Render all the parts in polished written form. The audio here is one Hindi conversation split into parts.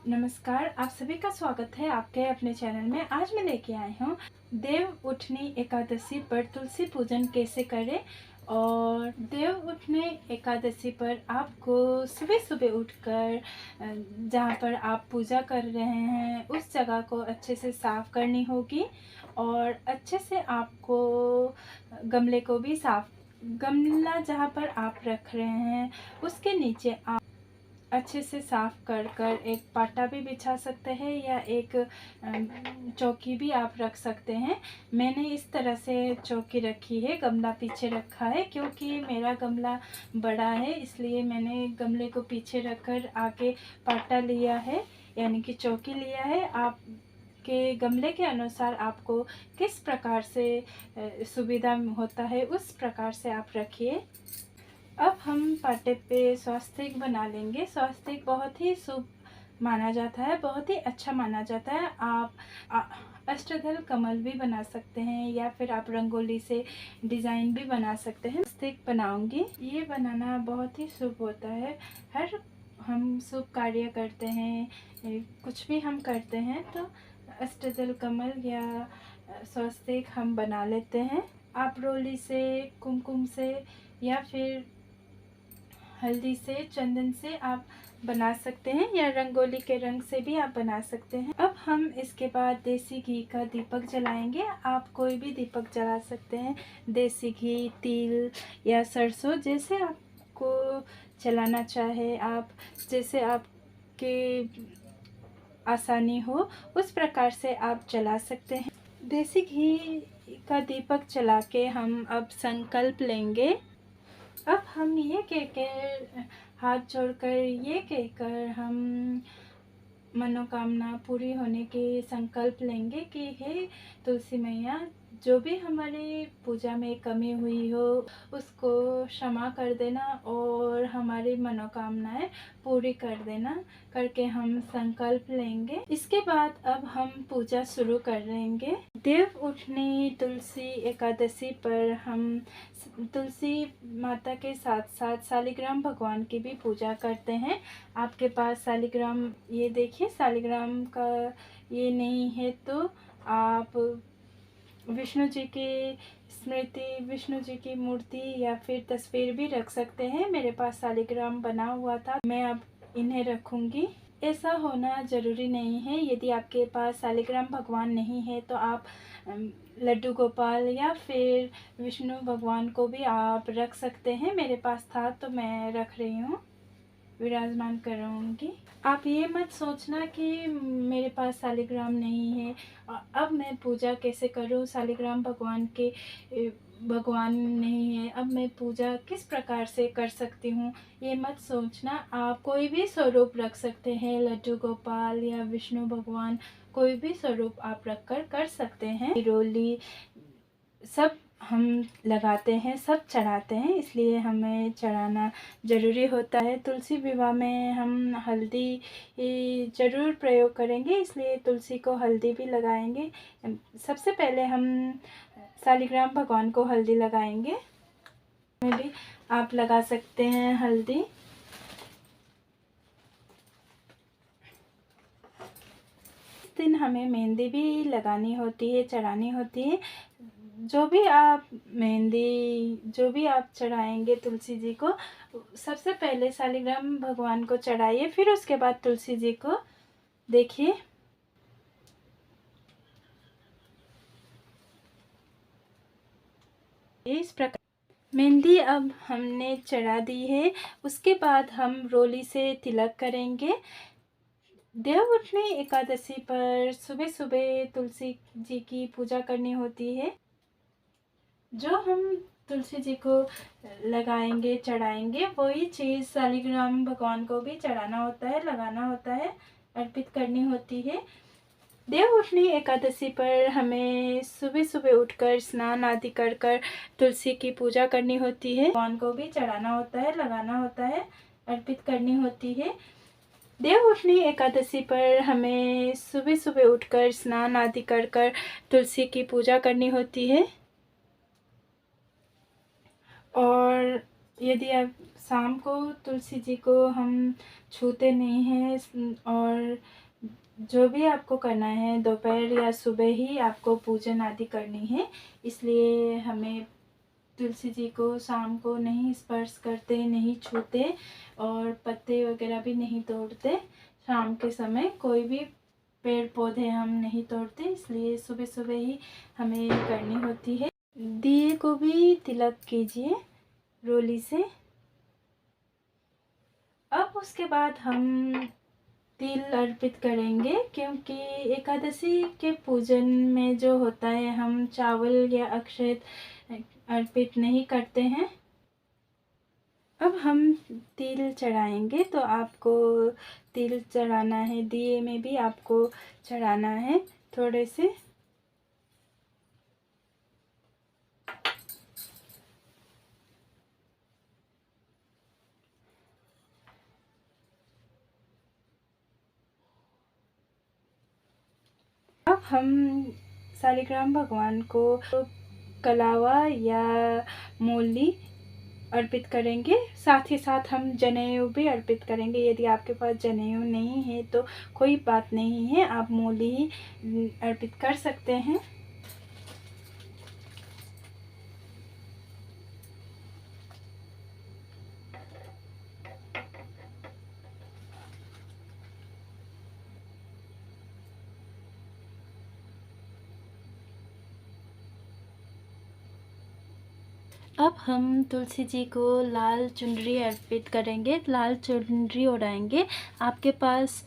नमस्कार, आप सभी का स्वागत है आपके अपने चैनल में। आज मैं लेके आई हूँ देव उठनी एकादशी पर तुलसी पूजन कैसे करें। और देव उठनी एकादशी पर आपको सुबह सुबह उठकर जहाँ पर आप पूजा कर रहे हैं उस जगह को अच्छे से साफ़ करनी होगी। और अच्छे से आपको गमले को भी गमला जहाँ पर आप रख रहे हैं उसके नीचे आप अच्छे से साफ़ कर कर एक पाटा भी बिछा सकते हैं या एक चौकी भी आप रख सकते हैं। मैंने इस तरह से चौकी रखी है, गमला पीछे रखा है क्योंकि मेरा गमला बड़ा है, इसलिए मैंने गमले को पीछे रखकर आगे पाटा लिया है, यानी कि चौकी लिया है। आप के गमले के अनुसार आपको किस प्रकार से सुविधा होता है उस प्रकार से आप रखिए। अब हम पाटे पे स्वास्तिक बना लेंगे। स्वास्तिक बहुत ही शुभ माना जाता है, बहुत ही अच्छा माना जाता है। आप अष्टदल कमल भी बना सकते हैं या फिर आप रंगोली से डिज़ाइन भी बना सकते हैं। स्वास्तिक बनाऊंगी, ये बनाना बहुत ही शुभ होता है। हम शुभ कार्य करते हैं, कुछ भी हम करते हैं तो अष्टदल कमल या स्वास्तिक हम बना लेते हैं। आप रोली से, कुमकुम से या फिर हल्दी से, चंदन से आप बना सकते हैं या रंगोली के रंग से भी आप बना सकते हैं। अब हम इसके बाद देसी घी का दीपक जलाएंगे। आप कोई भी दीपक जला सकते हैं, देसी घी, तिल या सरसों, जैसे आपको जलाना चाहे, आप जैसे आपके आसानी हो उस प्रकार से आप जला सकते हैं। देसी घी का दीपक जला के हम अब संकल्प लेंगे। अब हम ये कहकर हाथ जोड़कर ये कहकर हम मनोकामना पूरी होने के संकल्प लेंगे कि हे तुलसी मैया, जो भी हमारी पूजा में कमी हुई हो उसको क्षमा कर देना और हमारी मनोकामनाएं पूरी कर देना करके हम संकल्प लेंगे। इसके बाद अब हम पूजा शुरू कर देंगे। देव उठनी तुलसी एकादशी पर हम तुलसी माता के साथ साथ शालिग्राम भगवान की भी पूजा करते हैं। आपके पास शालिग्राम, ये देखिए शालिग्राम का ये नहीं है तो आप विष्णु जी की स्मृति, विष्णु जी की मूर्ति या फिर तस्वीर भी रख सकते हैं। मेरे पास शालिग्राम बना हुआ था, मैं अब इन्हें रखूँगी। ऐसा होना ज़रूरी नहीं है। यदि आपके पास शालिग्राम भगवान नहीं है तो आप लड्डू गोपाल या फिर विष्णु भगवान को भी आप रख सकते हैं। मेरे पास था तो मैं रख रही हूँ, विराजमान करूँगी। आप ये मत सोचना कि मेरे पास शालिग्राम नहीं है, अब मैं पूजा कैसे करूँ, शालिग्राम भगवान नहीं है, अब मैं पूजा किस प्रकार से कर सकती हूँ, ये मत सोचना। आप कोई भी स्वरूप रख सकते हैं, लड्डू गोपाल या विष्णु भगवान, कोई भी स्वरूप आप रखकर कर सकते हैं। रोली सब हम लगाते हैं, सब चढ़ाते हैं, इसलिए हमें चढ़ाना ज़रूरी होता है। तुलसी विवाह में हम हल्दी ज़रूर प्रयोग करेंगे, इसलिए तुलसी को हल्दी भी लगाएंगे। सबसे पहले हम शालिग्राम भगवान को हल्दी लगाएंगे, में भी आप लगा सकते हैं हल्दी। इस दिन हमें मेहंदी भी लगानी होती है, चढ़ानी होती है। जो भी आप चढ़ाएंगे तुलसी जी को, सबसे पहले शालिग्राम भगवान को चढ़ाइए, फिर उसके बाद तुलसी जी को। देखिए इस प्रकार मेहंदी अब हमने चढ़ा दी है। उसके बाद हम रोली से तिलक करेंगे। देव उठनी एकादशी पर सुबह सुबह तुलसी जी की पूजा करनी होती है। जो हम तुलसी जी को लगाएंगे, चढ़ाएंगे, वही चीज़ शालिग्राम भगवान को भी चढ़ाना होता है, लगाना होता है, अर्पित करनी होती है। देव उठनी एकादशी पर हमें सुबह सुबह उठकर स्नान आदि कर कर तुलसी की पूजा करनी होती है, भगवान को भी चढ़ाना होता है, लगाना होता है, अर्पित करनी होती है। देव उठनी एकादशी पर हमें सुबह सुबह उठकर स्नान आदि कर कर तुलसी की पूजा करनी होती है। और यदि आप शाम को तुलसी जी को हम छूते नहीं हैं, और जो भी आपको करना है दोपहर या सुबह ही आपको पूजन आदि करनी है, इसलिए हमें तुलसी जी को शाम को नहीं स्पर्श करते, नहीं छूते, और पत्ते वगैरह भी नहीं तोड़ते। शाम के समय कोई भी पेड़ पौधे हम नहीं तोड़ते, इसलिए सुबह सुबह ही हमें करनी होती है। दिए को भी तिलक कीजिए रोली से। अब उसके बाद हम तिल अर्पित करेंगे, क्योंकि एकादशी के पूजन में जो होता है हम चावल या अक्षत अर्पित नहीं करते हैं। अब हम तिल चढ़ाएंगे, तो आपको तिल चढ़ाना है, दिए में भी आपको चढ़ाना है थोड़े से। अब हम शालिग्राम भगवान को कलावा या मूली अर्पित करेंगे, साथ ही साथ हम जनेऊ भी अर्पित करेंगे। यदि आपके पास जनेऊ नहीं है तो कोई बात नहीं है, आप मूली ही अर्पित कर सकते हैं। अब हम तुलसी जी को लाल चुनरी अर्पित करेंगे, लाल चुनरी उड़ाएंगे। आपके पास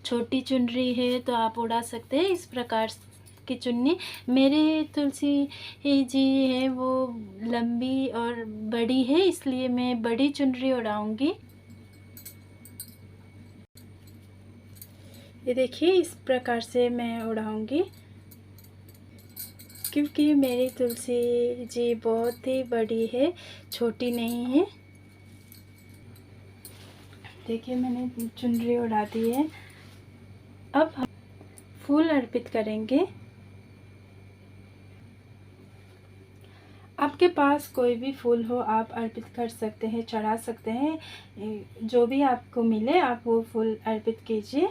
छोटी चुनरी है तो आप उड़ा सकते हैं इस प्रकार की चुन्नी। मेरे तुलसी जी है वो लंबी और बड़ी है, इसलिए मैं बड़ी चुनरी उड़ाऊंगी। ये देखिए, इस प्रकार से मैं उड़ाऊंगी, क्योंकि मेरी तुलसी जी बहुत ही बड़ी है, छोटी नहीं है। देखिए, मैंने चुनरी उड़ा दी है। अब हम फूल अर्पित करेंगे। आपके पास कोई भी फूल हो आप अर्पित कर सकते हैं, चढ़ा सकते हैं, जो भी आपको मिले आप वो फूल अर्पित कीजिए।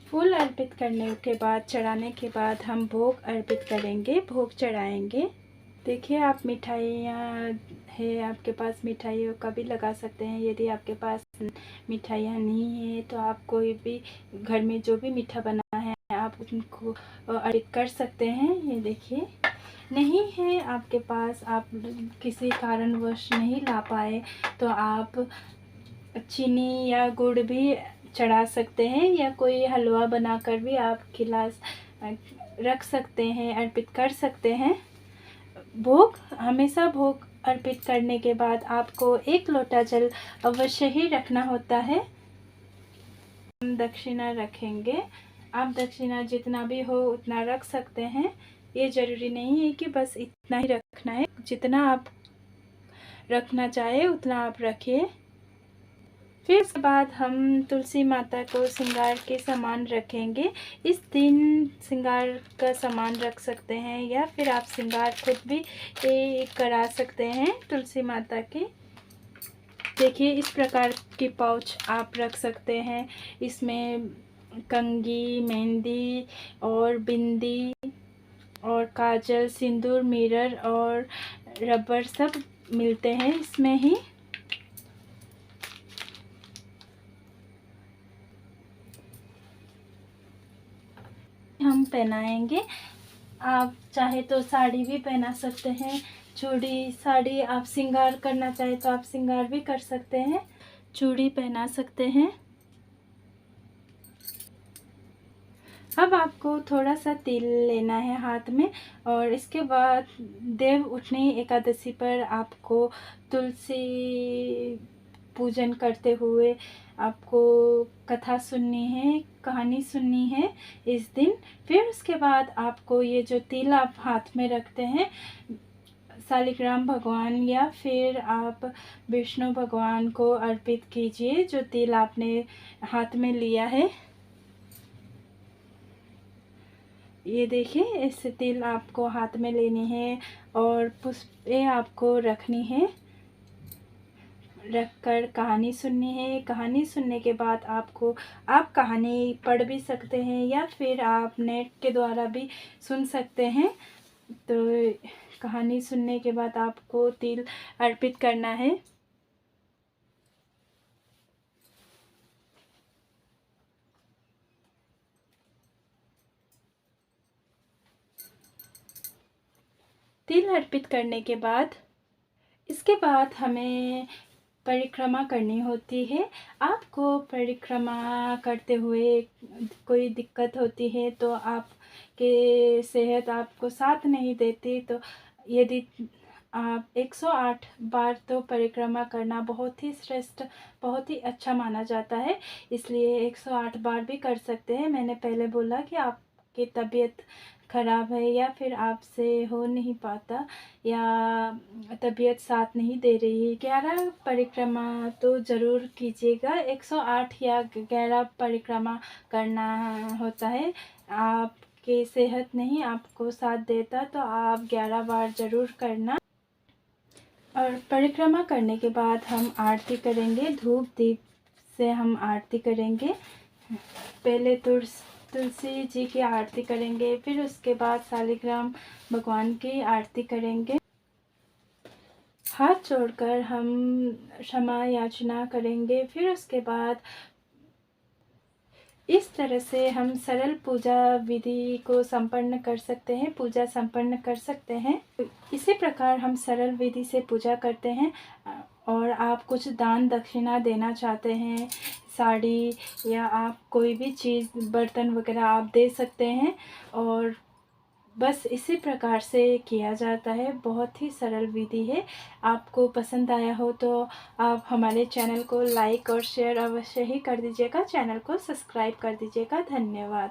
फूल अर्पित करने के बाद, चढ़ाने के बाद हम भोग अर्पित करेंगे, भोग चढ़ाएंगे। देखिए, आप मिठाइयाँ है आपके पास, मिठाइयों का भी लगा सकते हैं। यदि आपके पास मिठाइयाँ नहीं है तो आप कोई भी घर में जो भी मीठा बना है आप उनको अर्पित कर सकते हैं। ये देखिए, नहीं है आपके पास, आप किसी कारणवश नहीं ला पाए तो आप चीनी या गुड़ भी चढ़ा सकते हैं, या कोई हलवा बनाकर भी आप खिला रख सकते हैं, अर्पित कर सकते हैं। भोग, हमेशा भोग अर्पित करने के बाद आपको 1 लोटा जल अवश्य ही रखना होता है। हम दक्षिणा रखेंगे। आप दक्षिणा जितना भी हो उतना रख सकते हैं, ये ज़रूरी नहीं है कि बस इतना ही रखना है। जितना आप रखना चाहे उतना आप रखिए। फिर उसके बाद हम तुलसी माता को श्रृंगार के सामान रखेंगे। इस दिन श्रृंगार का सामान रख सकते हैं, या फिर आप श्रृंगार खुद भी करा सकते हैं तुलसी माता के। देखिए, इस प्रकार की पाउच आप रख सकते हैं। इसमें कंघी, मेहंदी और बिंदी और काजल, सिंदूर, मिरर और रबर सब मिलते हैं इसमें ही। हम पहनाएंगे। आप चाहे तो साड़ी भी पहना सकते हैं, चूड़ी, साड़ी। आप श्रृंगार करना चाहे तो आप श्रृंगार भी कर सकते हैं, चूड़ी पहना सकते हैं। अब आपको थोड़ा सा तिल लेना है हाथ में, और इसके बाद देव उठनी एकादशी पर आपको तुलसी पूजन करते हुए आपको कथा सुननी है, कहानी सुननी है इस दिन। फिर उसके बाद आपको ये जो तिल आप हाथ में रखते हैं, शालिग्राम भगवान या फिर आप विष्णु भगवान को अर्पित कीजिए जो तिल आपने हाथ में लिया है। ये देखिए, इससे तिल आपको हाथ में लेनी है और पुष्पे आपको रखनी है। रखकर कहानी सुननी है। कहानी सुनने के बाद आप कहानी पढ़ भी सकते हैं या फिर आप नेट के द्वारा भी सुन सकते हैं। तो कहानी सुनने के बाद आपको तिल अर्पित करना है। तिल अर्पित करने के बाद इसके बाद हमें परिक्रमा करनी होती है। आपको परिक्रमा करते हुए कोई दिक्कत होती है तो आपके सेहत आपको साथ नहीं देती, तो यदि आप 108 बार तो परिक्रमा करना बहुत ही श्रेष्ठ, बहुत ही अच्छा माना जाता है, इसलिए 108 बार भी कर सकते हैं। मैंने पहले बोला कि आपकी तबीयत ख़राब है या फिर आपसे हो नहीं पाता या तबीयत साथ नहीं दे रही है, 11 परिक्रमा तो ज़रूर कीजिएगा। 108 या 11 परिक्रमा करना होता है। आपकी सेहत नहीं आपको साथ देता तो आप 11 बार ज़रूर करना। और परिक्रमा करने के बाद हम आरती करेंगे, धूप दीप से हम आरती करेंगे। पहले तुलसी जी की आरती करेंगे, फिर उसके बाद शालिग्राम भगवान की आरती करेंगे। हाथ जोड़कर हम क्षमा याचना करेंगे। फिर उसके बाद इस तरह से हम सरल पूजा विधि को संपन्न कर सकते हैं, पूजा संपन्न कर सकते हैं। इसी प्रकार हम सरल विधि से पूजा करते हैं। और आप कुछ दान दक्षिणा देना चाहते हैं, साड़ी या आप कोई भी चीज़, बर्तन वगैरह आप दे सकते हैं। और बस इसी प्रकार से किया जाता है। बहुत ही सरल विधि है। आपको पसंद आया हो तो आप हमारे चैनल को लाइक और शेयर अवश्य ही कर दीजिएगा। चैनल को सब्सक्राइब कर दीजिएगा। धन्यवाद।